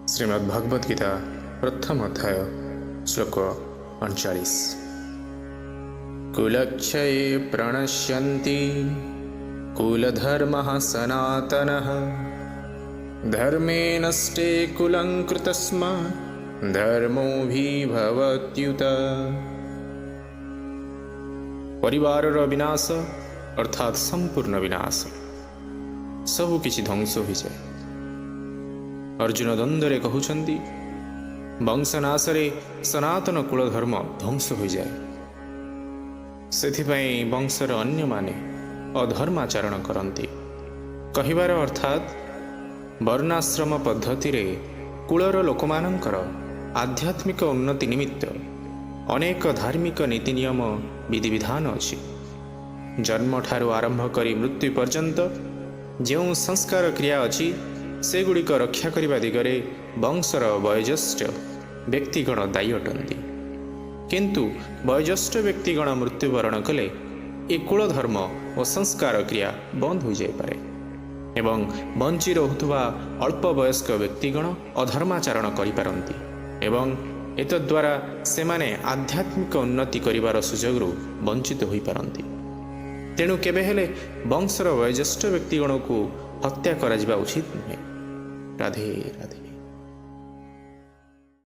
श्रीमद्भगवद गीता प्रथम अध्याय श्लोक 39। कुलक्षये प्रणश्यन्ति कुलधर्मः सनातनः धर्मे नष्टे कुलं कृतस्मात् धर्मोऽभिभवत्युत। परिवारर विनाश अर्थात संपूर्ण विनाश, सबु किछि ध्वंस हो जाए। अर्जुन द्वंद्वरे कहउछन्ति वंशनाशरे सनातन कुल धर्म ध्वंस हो जाए। सेथिपाई वंशर अन्य माने अधर्माचरण करन्ति। कहिबार अर्थात वर्णाश्रम पद्धति रे कुलर लोकमानंकर आध्यात्मिक उन्नति निमित्त अनेक धार्मिक नीति नियम विधि विधान अछि। जन्म ठारू आरंभ करी मृत्यु पर्यंत जो संस्कार क्रिया अछि सेगुड़िक रक्षा करने दिगरे वंशर वयोज्येष्ठ व्यक्तिगण दायी अटंती। किंतु वयोज्येष्ठ व्यक्तिगण मृत्युवरण कले ए कुल धर्म और संस्कार क्रिया बंद हो जाए एवं बंची रहुथुवा अल्प वयस्क व्यक्तिगण अधर्माचरण करिपारंती एवं एतद्वारा सेमाने आध्यात्मिक उन्नति करिवार सुजोग वंचित होई पारंती। तेणु केबे हेले वंशर वयोज्येष्ठ व्यक्तिगण को हत्या करा जिबा उचित नुहे। राधे राधे।